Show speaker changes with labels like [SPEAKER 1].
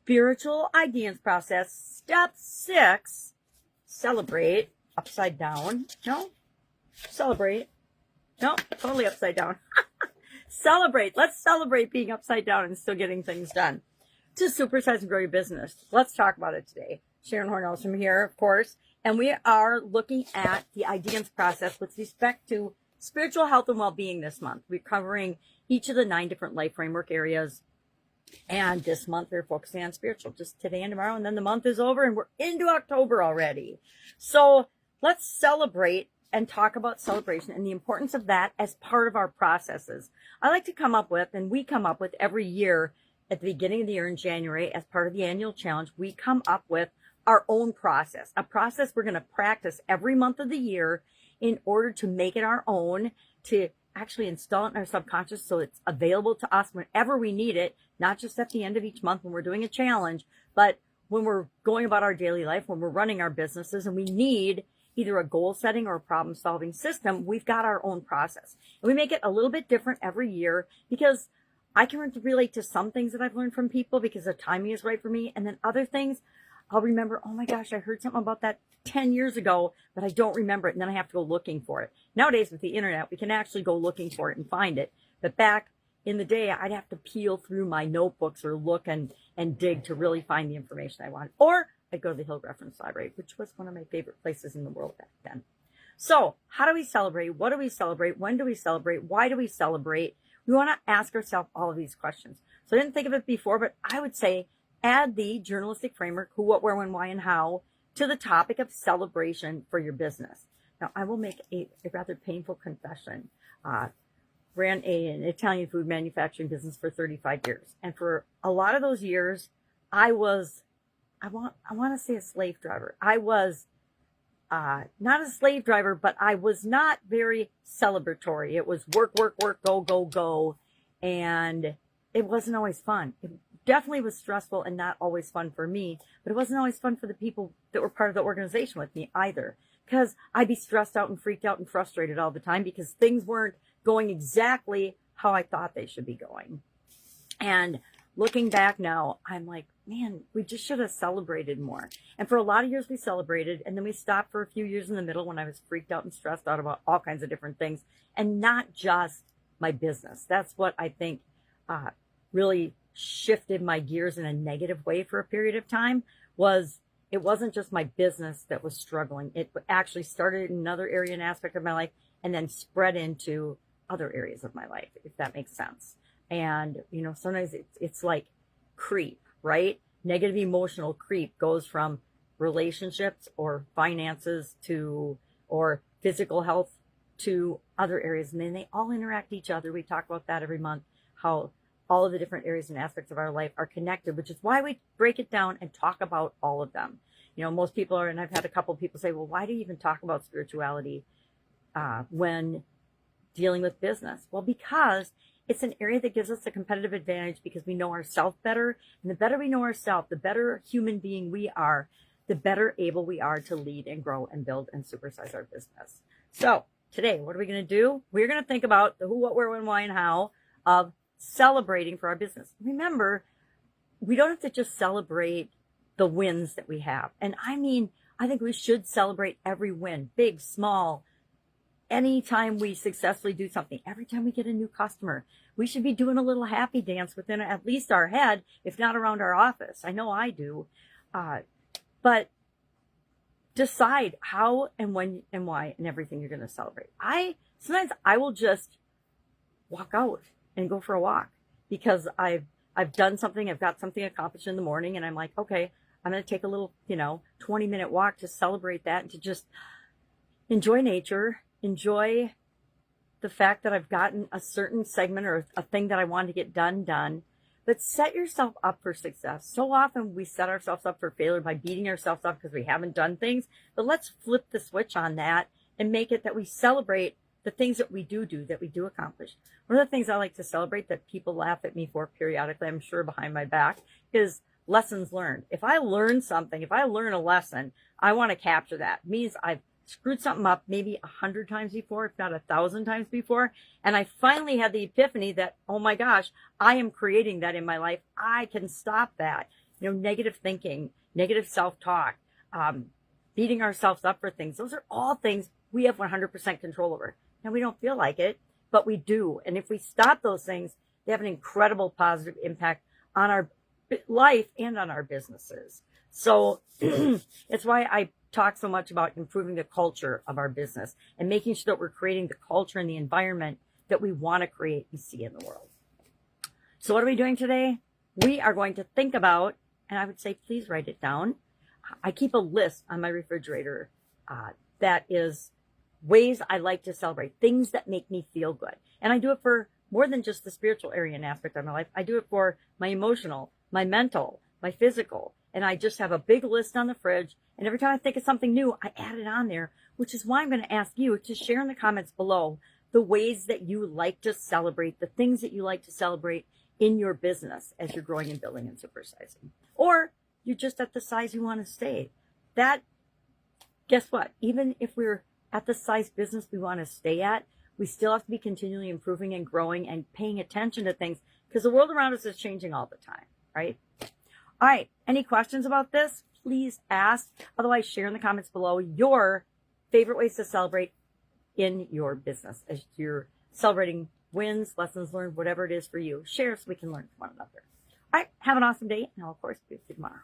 [SPEAKER 1] spiritual ideas process. Step 6, celebrate upside down. No, celebrate. No, totally upside down. Celebrate. Let's celebrate being upside down and still getting things done. To supersize and grow your business. Let's talk about it today. Sharon Horne-Ellstrom here, of course, and we are looking at the ideas process with respect to spiritual health and well-being this month. We're covering each of the 9 different life framework areas. And this month we're focusing on spiritual, just today and tomorrow, and then the month is over and we're into October already. So let's celebrate and talk about celebration and the importance of that as part of our processes. I like to come up with, and we come up with every year at the beginning of the year in January as part of the annual challenge, we come up with our own process, a process we're going to practice every month of the year in order to make it our own, to actually install it in our subconscious so it's available to us whenever we need it, not just at the end of each month when we're doing a challenge, but when we're going about our daily life, when we're running our businesses and we need either a goal setting or a problem solving system, we've got our own process. And we make it a little bit different every year because I can relate to some things that I've learned from people because the timing is right for me. And then other things I'll remember, oh my gosh, I heard something about that 10 years ago, but I don't remember it. And then I have to go looking for it. Nowadays with the internet, we can actually go looking for it and find it. But back in the day, I'd have to peel through my notebooks or look and dig to really find the information I wanted. Or I'd go to the Hill Reference Library, which was one of my favorite places in the world back then. So how do we celebrate? What do we celebrate? When do we celebrate? Why do we celebrate? We want to ask ourselves all of these questions. So I didn't think of it before, but I would say add the journalistic framework, who, what, where, when, why, and how, to the topic of celebration for your business. Now, I will make a rather painful confession. Ran an Italian food manufacturing business for 35 years. And for a lot of those years, I want to say a slave driver. I was not a slave driver, but I was not very celebratory. It was work, work, work, go, go, go. And it wasn't always fun. It definitely was stressful and not always fun for me, but it wasn't always fun for the people that were part of the organization with me either. Because I'd be stressed out and freaked out and frustrated all the time because things weren't going exactly how I thought they should be going. And looking back now, I'm like, man, we just should have celebrated more. And for a lot of years we celebrated, and then we stopped for a few years in the middle when I was freaked out and stressed out about all kinds of different things, and not just my business. That's what I think really shifted my gears in a negative way for a period of time. It wasn't just my business that was struggling. It actually started in another area and aspect of my life and then spread into other areas of my life, if that makes sense. And, sometimes it's like creep, right? Negative emotional creep goes from relationships or finances or physical health to other areas. And then they all interact each other. We talk about that every month, how all of the different areas and aspects of our life are connected, which is why we break it down and talk about all of them. Most people and I've had a couple of people say, well, why do you even talk about spirituality when dealing with business? Well, because it's an area that gives us a competitive advantage because we know ourselves better. And the better we know ourselves, the better human being we are, the better able we are to lead and grow and build and supersize our business. So today, what are we going to do? We're going to think about the who, what, where, when, why, and how of celebrating for our business. Remember, we don't have to just celebrate the wins that we have. And I think we should celebrate every win, big, small. Anytime we successfully do something, every time we get a new customer, we should be doing a little happy dance within at least our head, if not around our office. I know I do. But decide how and when and why and everything you're going to celebrate. Sometimes I will just walk out and go for a walk because I've done something, I've got something accomplished in the morning, and I'm like, okay, I'm going to take a little, 20-minute walk to celebrate that and to just enjoy nature, enjoy the fact that I've gotten a certain segment or a thing that I wanted to get done. But set yourself up for success. So often we set ourselves up for failure by beating ourselves up because we haven't done things. But let's flip the switch on that and make it that we celebrate the things that we do, that we do accomplish. One of the things I like to celebrate that people laugh at me for periodically, I'm sure behind my back, is lessons learned. If I learn something, if I learn a lesson, I want to capture that. It means I've screwed something up maybe 100 times before, if not 1,000 times before. And I finally had the epiphany that, oh my gosh, I am creating that in my life. I can stop that. negative thinking, negative self-talk, beating ourselves up for things. Those are all things we have 100% control over. Now, we don't feel like it, but we do. And if we stop those things, they have an incredible positive impact on our life and on our businesses. So it's why I talk so much about improving the culture of our business and making sure that we're creating the culture and the environment that we want to create and see in the world. So what are we doing today? We are going to think about, and I would say, please write it down. I keep a list on my refrigerator that is ways I like to celebrate, things that make me feel good. And I do it for more than just the spiritual area and aspect of my life. I do it for my emotional, my mental, my physical. And I just have a big list on the fridge. And every time I think of something new, I add it on there, which is why I'm going to ask you to share in the comments below the ways that you like to celebrate, the things that you like to celebrate in your business as you're growing and building and supersizing. Or you're just at the size you want to stay. That, guess what? Even if we're at the size business we want to stay at, we still have to be continually improving and growing and paying attention to things because the world around us is changing all the time, right? All right. Any questions about this? Please ask. Otherwise, share in the comments below your favorite ways to celebrate in your business as you're celebrating wins, lessons learned, whatever it is for you. Share so we can learn from one another. All right. Have an awesome day. And I'll, of course, be with you tomorrow.